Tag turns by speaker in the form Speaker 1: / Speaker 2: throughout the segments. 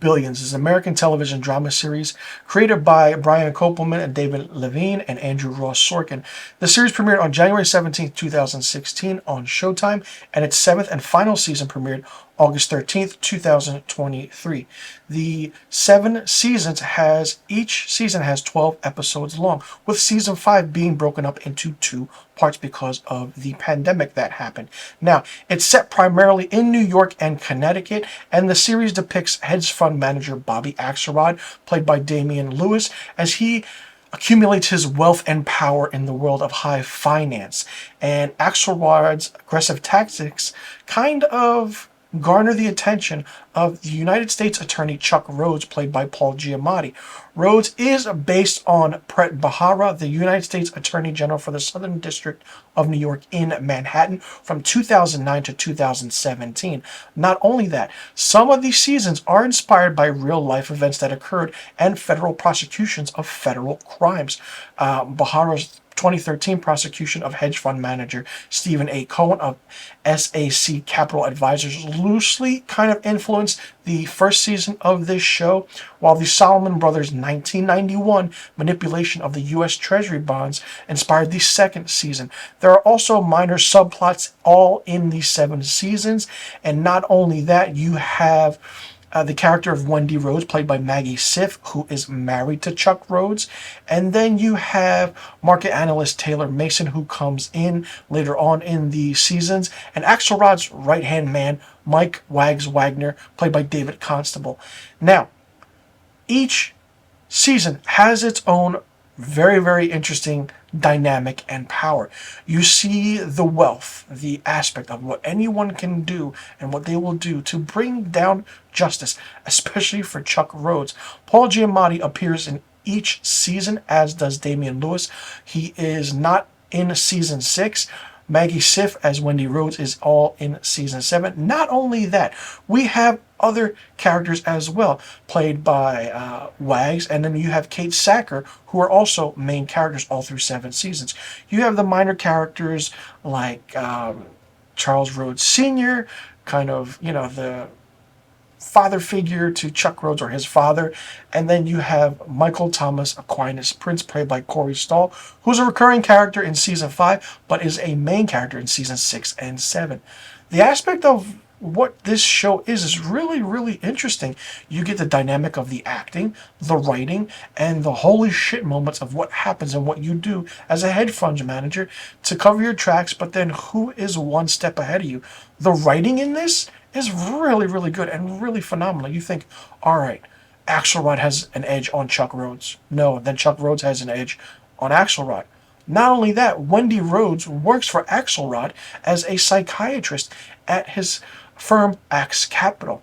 Speaker 1: Billions is an American television drama series created by Brian Koppelman and David Levine and Andrew Ross Sorkin. The series premiered on January 17th, 2016 on Showtime, and its seventh and final season premiered August 13th, 2023. The 7 seasons each season has 12 episodes long, with season 5 being broken up into 2 parts because of the pandemic that happened. Now, it's set primarily in New York and Connecticut, and the series depicts hedge fund manager Bobby Axelrod, played by Damian Lewis, as he accumulates his wealth and power in the world of high finance. And Axelrod's aggressive tactics kind of garner the attention of the United States Attorney Chuck Rhoades, played by Paul Giamatti. Rhoades is based on Preet Bharara, the United States Attorney General for the Southern District of New York in Manhattan from 2009 to 2017. Not only that, some of these seasons are inspired by real-life events that occurred and federal prosecutions of federal crimes. Bharara's 2013 prosecution of hedge fund manager Stephen A. Cohen of SAC Capital Advisors loosely kind of influenced the first season of this show, while the Solomon Brothers' 1991 manipulation of the U.S. Treasury bonds inspired the second season. There are also minor subplots all in the 7 seasons, and not only that, you have the character of Wendy Rhoades, played by Maggie Siff, who is married to Chuck Rhoades. And then you have market analyst Taylor Mason, who comes in later on in the seasons. And Axelrod's right-hand man, Mike Wags Wagner, played by David Constable. Now, each season has its own very, very interesting dynamic and power. You see the wealth, the aspect of what anyone can do and what they will do to bring down justice, especially for Chuck Rhoades. Paul Giamatti appears in each season, as does Damian Lewis. He is not in season 6. Maggie Siff as Wendy Rhoades is all in season 7. Not only that, we have other characters as well, played by Wags, and then you have Kate Sacker, who are also main characters all through 7 seasons. You have the minor characters like Charles Rhoades Sr., kind of, the father figure to Chuck Rhoades, or his father. And then you have Michael Thomas Aquinas Prince, played by Corey Stoll, who's a recurring character in season 5, but is a main character in season 6 and 7. The aspect of what this show is really, really interesting. You get the dynamic of the acting, the writing, and the holy shit moments of what happens and what you do as a hedge fund manager to cover your tracks, but then who is one step ahead of you. The writing in this is really, really good and really phenomenal. You think, all right, Axelrod has an edge on Chuck Rhoades. No, then Chuck Rhoades has an edge on Axelrod. Not only that, Wendy Rhoades works for Axelrod as a psychiatrist at his firm Axe Capital.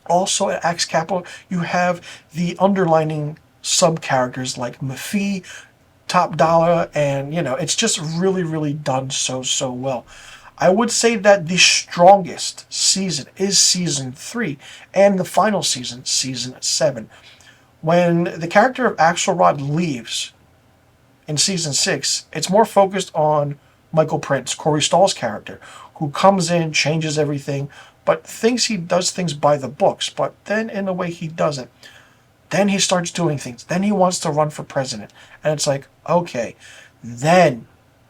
Speaker 1: Also at Axe Capital, you have the underlining sub-characters like Maffei, Top Dollar, and, it's just really, really done so well. I would say that the strongest season is season 3, and the final season, season 7. When the character of Axelrod leaves in season 6, it's more focused on Michael Prince, Corey Stoll's character, who comes in, changes everything, but thinks he does things by the books, but then in a way he doesn't. Then he starts doing things. Then he wants to run for president. And it's like, okay, then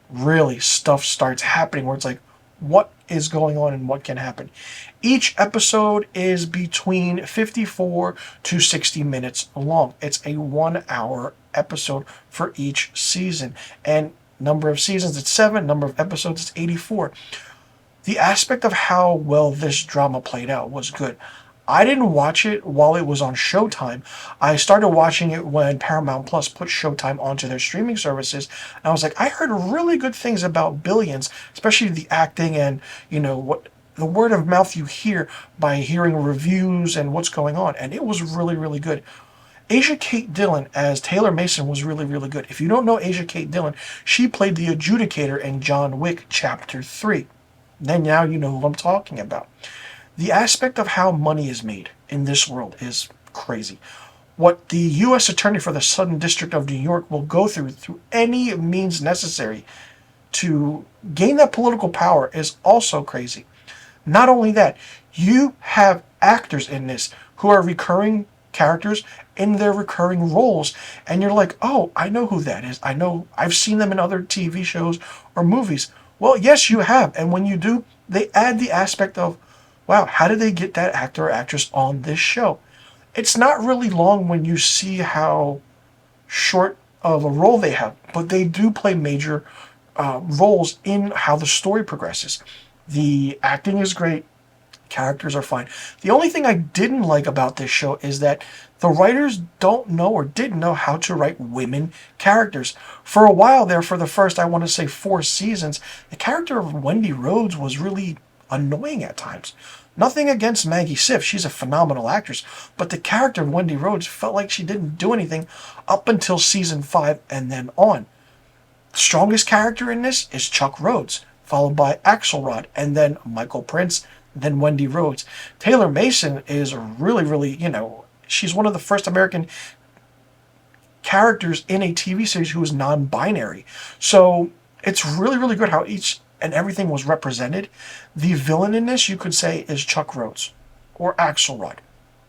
Speaker 1: really stuff starts happening where it's like, what is going on and what can happen. Each episode is between 54 to 60 minutes long. It's a 1-hour episode for each season. And number of seasons, it's 7. Number of episodes, it's 84. The aspect of how well this drama played out was good. I didn't watch it while it was on Showtime. I started watching it when Paramount Plus put Showtime onto their streaming services. And I was like, I heard really good things about Billions, especially the acting and, what the word of mouth you hear by hearing reviews and what's going on. And it was really, really good. Asia Kate Dillon as Taylor Mason was really, really good. If you don't know Asia Kate Dillon, she played the adjudicator in John Wick Chapter 3. Then now you know who I'm talking about. The aspect of how money is made in this world is crazy. What the U.S. Attorney for the Southern District of New York will go through any means necessary to gain that political power is also crazy. Not only that, you have actors in this who are recurring characters in their recurring roles, and you're like, oh, I know who that is. I know, I've seen them in other TV shows or movies. Well, yes, you have. And when you do, they add the aspect of, wow, how did they get that actor or actress on this show? It's not really long when you see how short of a role they have, but they do play major roles in how the story progresses. The acting is great. Characters are fine. The only thing I didn't like about this show is that the writers don't know or didn't know how to write women characters. For a while there, for the first, I want to say 4 seasons, the character of Wendy Rhodes was really annoying at times. Nothing against Maggie Siff, she's a phenomenal actress, but the character of Wendy Rhodes felt like she didn't do anything up until season 5 and then on. The strongest character in this is Chuck Rhodes, followed by Axelrod, and then Michael Prince, then Wendy Rhodes. Taylor Mason is really, really, she's one of the first American characters in a TV series who is non-binary. So it's really, really good how each and everything was represented. The villain in this, you could say, is Chuck Rhodes or Axelrod.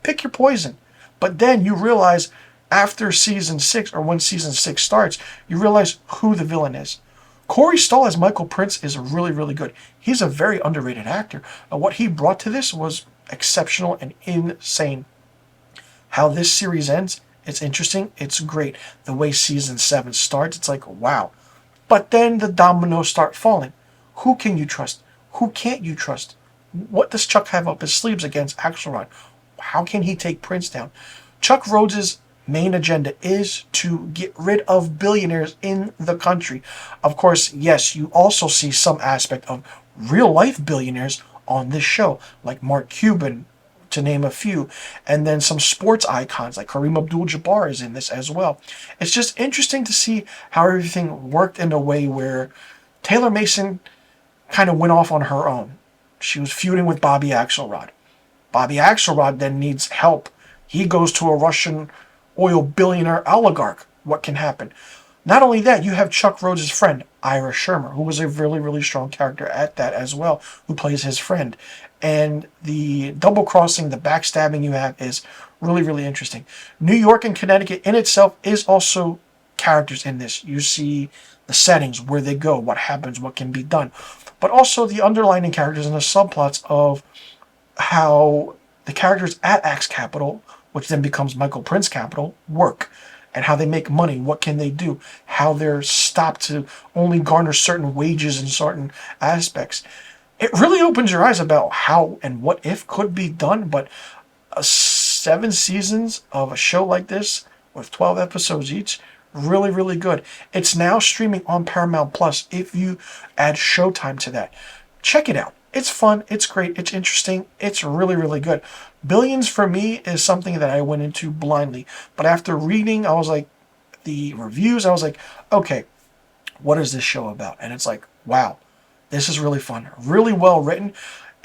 Speaker 1: Pick your poison. But then you realize after season 6, or when season 6 starts, you realize who the villain is. Corey Stoll as Michael Prince is really, really good. He's a very underrated actor. What he brought to this was exceptional and insane. How this series ends, it's interesting. It's great. The way season 7 starts, it's like, wow. But then the dominoes start falling. Who can you trust? Who can't you trust? What does Chuck have up his sleeves against Axelrod? How can he take Prince down? Chuck Rhodes' main agenda is to get rid of billionaires in the country. Of course, yes, you also see some aspect of real-life billionaires on this show, like Mark Cuban, to name a few, and then some sports icons like Kareem Abdul-Jabbar is in this as well. It's just interesting to see how everything worked in a way where Taylor Mason kind of went off on her own. She was feuding with Bobby Axelrod. Bobby Axelrod then needs help. He goes to a Russian oil billionaire oligarch. What can happen? Not only that, you have Chuck Rhodes' friend, Ira Shermer, who was a really, really strong character at that as well, who plays his friend. And the double-crossing, the backstabbing you have is really, really interesting. New York and Connecticut in itself is also characters in this. You see the settings, where they go, what happens, what can be done. But also the underlying characters and the subplots of how the characters at Axe Capital, which then becomes Michael Prince Capital, work, and how they make money, what can they do, how they're stopped to only garner certain wages in certain aspects. It really opens your eyes about how and what if could be done, but 7 seasons of a show like this with 12 episodes each, really, really good. It's now streaming on Paramount Plus if you add Showtime to that. Check it out. It's fun, it's great, it's interesting, it's really, really good. Billions for me is something that I went into blindly. But after reading, I was like, the reviews, I was like, okay, what is this show about? And it's like, wow, this is really fun, really well written,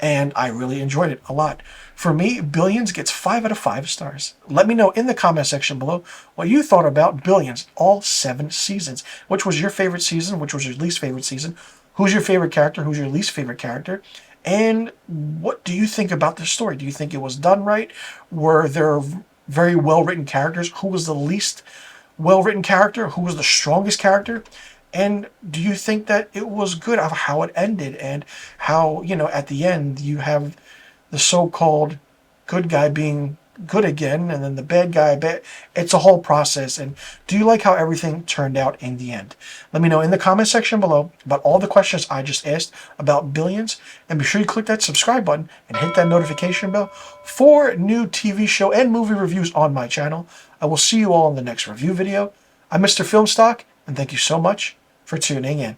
Speaker 1: and I really enjoyed it a lot. For me, Billions gets 5 out of 5 stars. Let me know in the comment section below what you thought about Billions, all 7 seasons. Which was your favorite season? Which was your least favorite season? Who's your favorite character? Who's your least favorite character? And what do you think about the story? Do you think it was done right? Were there very well-written characters? Who was the least well-written character? Who was the strongest character? And do you think that it was good of how it ended and how, at the end you have the so-called good guy being good again and then the bad guy bad? It's a whole process. And do you like how everything turned out in the end? Let me know in the comment section below about all the questions I just asked about Billions, and be sure you click that subscribe button and hit that notification bell for new TV show and movie reviews on my channel. I will see you all in the next review video. I'm Mr. Filmstock, and thank you so much for tuning in.